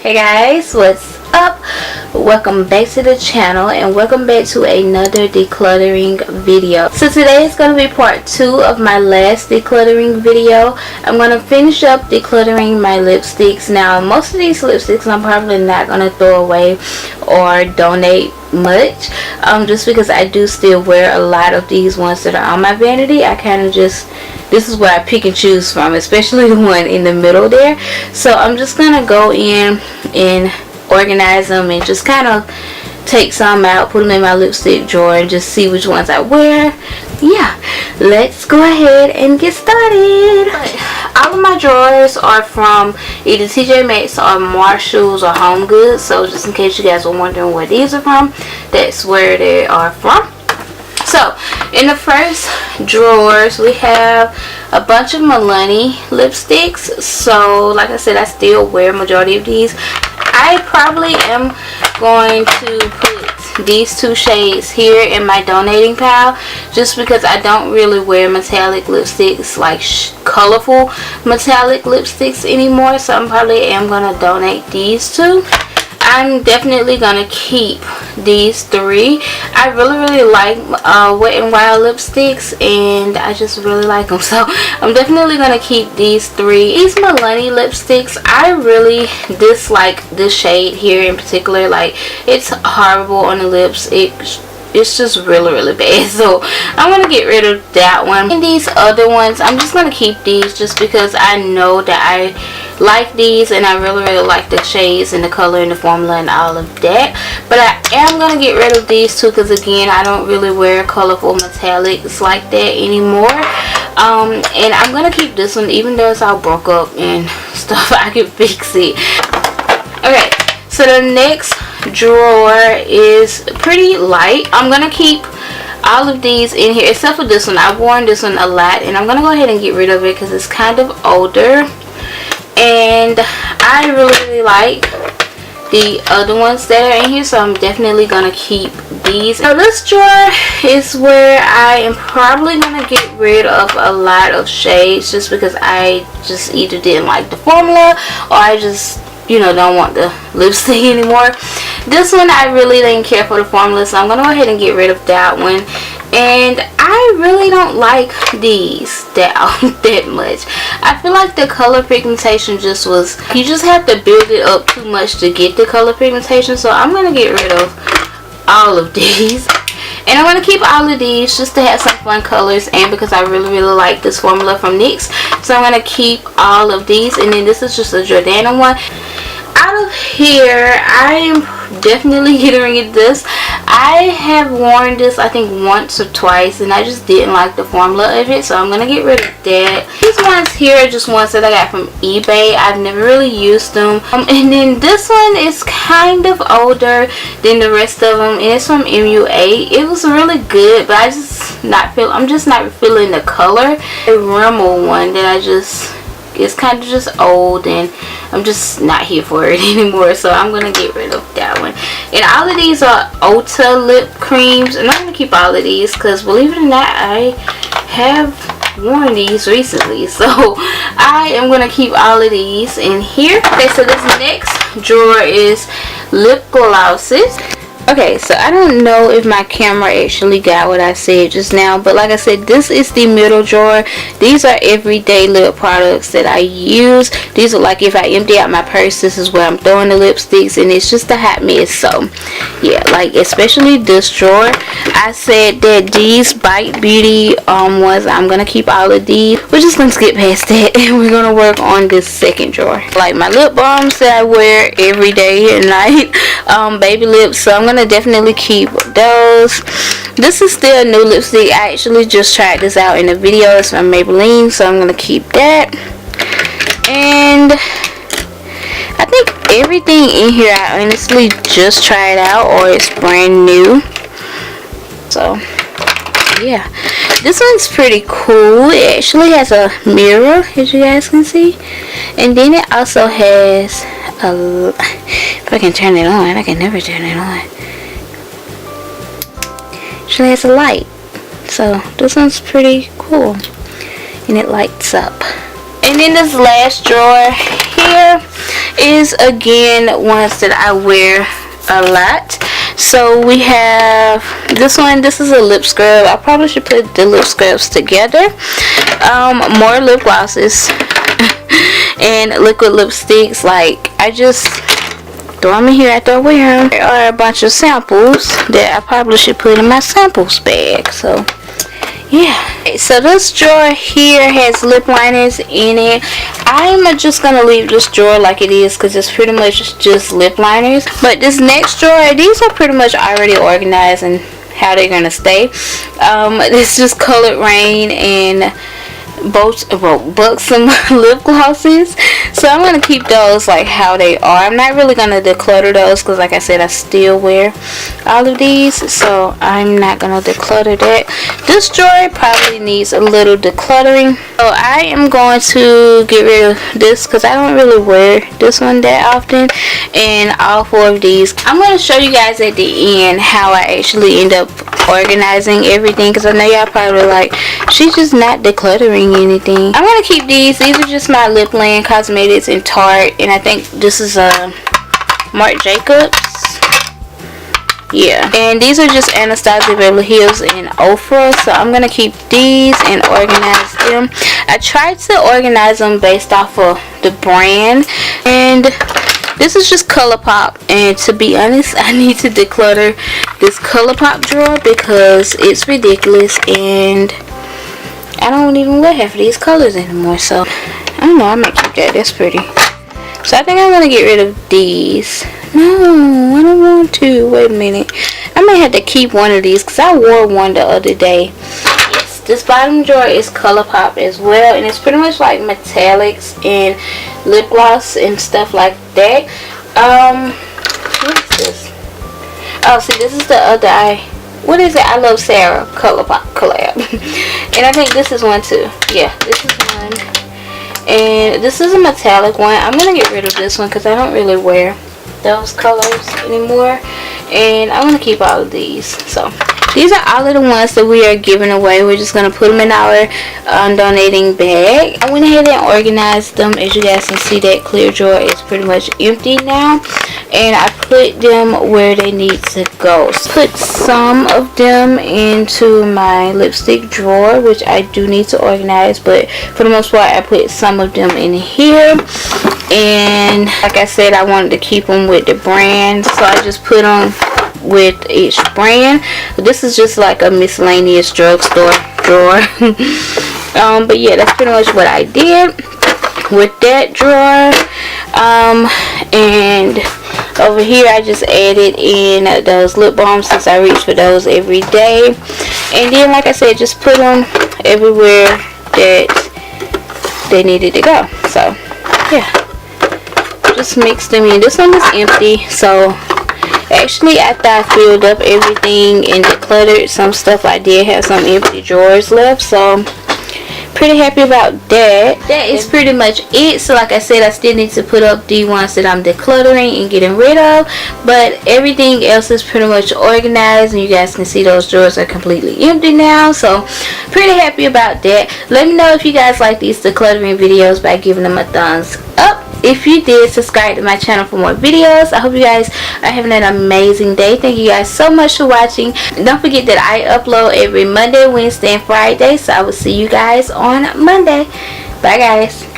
Hey guys, what's up? Welcome back to the channel and welcome back to another decluttering video. So today is going to be part 2 of my last decluttering video. I'm going to finish up decluttering my lipsticks. Now most of these lipsticks I'm probably not going to throw away or donate much, just because I do still wear a lot of these ones that are on my vanity. I kind of just, this is where I pick and choose from, especially the one in the middle there. So I'm just gonna go in and organize them and just kind of take some out, put them in my lipstick drawer, and just see which ones I wear. Yeah, let's go ahead and get started. All of my drawers are from either TJ Maxx or Marshalls or Home Goods, so just in case you guys were wondering where these are from, that's where they are from. So in the first drawers we have a bunch of Milani lipsticks. So like I said, I still wear majority of these. I probably am going to put these two shades here in my donating pile, just because I don't really wear metallic lipsticks, like colorful metallic lipsticks anymore. So I probably am going to donate these two. I'm definitely gonna keep these three. I really like Wet n Wild lipsticks, and I just really like them, so I'm definitely gonna keep these three. These Milani lipsticks, I really dislike this shade here in particular. Like, it's horrible on the lips. It's just really bad, so I'm gonna get rid of that one. And these other ones, I'm just gonna keep these just because I know that I like these, and I really like the shades and the color and the formula and all of that. But I am gonna get rid of these two because, again, I don't really wear colorful metallics like that anymore. And I'm gonna keep this one, even though it's all broke up and stuff. I can fix it. Okay, so the next drawer is pretty light. I'm gonna keep all of these in here except for this one. I've worn this one a lot, and I'm gonna go ahead and get rid of it because it's kind of older, and I really like the other ones that are in here, so I'm definitely gonna keep these. Now this drawer is where I am probably gonna get rid of a lot of shades, just because I just either didn't like the formula or I just, you know, don't want the lipstick anymore. This one I really didn't care for the formula, so I'm gonna go ahead and get rid of that one. And I really don't like these that much. I feel like the color pigmentation just was, you just have to build it up too much to get the color pigmentation. So I'm gonna get rid of all of these, and I'm gonna keep all of these just to have some fun colors, and because I really like this formula from NYX. So I'm gonna keep all of these, and then this is just a Jordana one. Out of here, I am definitely getting rid of this. I have worn this I think once or twice, and I just didn't like the formula of it, so I'm gonna get rid of that. These ones here are just ones that I got from eBay. I've never really used them. And then this one is kind of older than the rest of them, and it's from MUA. It was really good, but I'm just not feeling the color. A Rimmel one that it's kind of just old, and I'm just not here for it anymore, so I'm gonna get rid of that one. And all of these are Ulta lip creams, and I'm gonna keep all of these because, believe it or not, I have worn these recently, so I am gonna keep all of these in here. Okay, so this next drawer is lip glosses. Okay, so I don't know if my camera actually got what I said just now, but like I said, this is the middle drawer. These are everyday lip products that I use. These are like, if I empty out my purse, this is where I'm throwing the lipsticks, and it's just a hot mess. So yeah, like especially this drawer, I said that these Bite Beauty ones, I'm gonna keep all of these. We're just gonna skip past that, and we're gonna work on this second drawer. Like my lip balms that I wear every day and night, baby lips, so I'm gonna definitely keep those. This is still a new lipstick. I actually just tried this out in a video. It's from Maybelline, so I'm gonna keep that. And I think everything in here I honestly just tried out, or it's brand new. So yeah, this one's pretty cool. It actually has a mirror, as you guys can see, and then it also has a, if I can turn it on, I can never turn it on. Actually has a light, so this one's pretty cool, and it lights up. And in this last drawer here is again ones that I wear a lot. So we have this one. This is a lip scrub. I probably should put the lip scrubs together. More lip glosses and liquid lipsticks. Like, I just throw them in here after I wear them. There are a bunch of samples that I probably should put in my samples bag. So yeah, so this drawer here has lip liners in it. I'm just gonna leave this drawer like it is because it's pretty much just lip liners. But this next drawer, these are pretty much already organized and how they're gonna stay. This is Colored Rain and Buxom lip glosses. So I'm gonna keep those like how they are. I'm not really gonna declutter those because, like I said, I still wear all of these, so I'm not gonna declutter that. This drawer probably needs a little decluttering, so I am going to get rid of this because I don't really wear this one that often. And all 4 of these, I'm going to show you guys at the end how I actually end up organizing everything, because I know y'all probably like, she's just not decluttering anything. I'm going to keep these. These are just my Lip Land Cosmetics in Tarte, and I think this is a Marc Jacobs. Yeah, and these are just Anastasia Beverly Hills and Ofra, so I'm gonna keep these and organize them. I tried to organize them based off of the brand, and this is just ColourPop, and to be honest, I need to declutter this ColourPop drawer because it's ridiculous and I don't even wear half of these colors anymore. So I don't know, I might keep that. That's pretty. So I think I'm gonna get rid of these. No, I don't want to. Wait a minute. I may have to keep one of these because I wore one the other day. Yes, this bottom drawer is ColourPop as well, and it's pretty much like metallics and lip gloss and stuff like that. What is this? Oh, see, this is the other what is it? I Love Sarah ColourPop collab. And I think this is one too. Yeah, this is one. And this is a metallic one. I'm gonna get rid of this one because I don't really wear those colors anymore, and I'm gonna keep all of these. So these are all of the ones that we are giving away. We're just gonna put them in our donating bag. I went ahead and organized them. As you guys can see, that clear drawer is pretty much empty now, and I put them where they need to go. So put some of them into my lipstick drawer, which I do need to organize, but for the most part I put some of them in here. And like I said, I wanted to keep them with the brand, so I just put them with each brand. This is just like a miscellaneous drugstore drawer. But yeah, that's pretty much what I did with that drawer. And over here I just added in those lip balms since I reach for those every day. And then, like I said, just put them everywhere that they needed to go. So yeah, just mix them in. This one is empty, so actually after I filled up everything and decluttered some stuff, I did have some empty drawers left, so pretty happy about that. That is pretty much it. So like I said, I still need to put up the ones that I'm decluttering and getting rid of, but everything else is pretty much organized, and you guys can see those drawers are completely empty now, so pretty happy about that. Let me know if you guys like these decluttering videos by giving them a thumbs up. If you did, subscribe to my channel for more videos. I hope you guys are having an amazing day. Thank you guys so much for watching. Don't forget that I upload every Monday, Wednesday, and Friday. So I will see you guys on Monday. Bye, guys.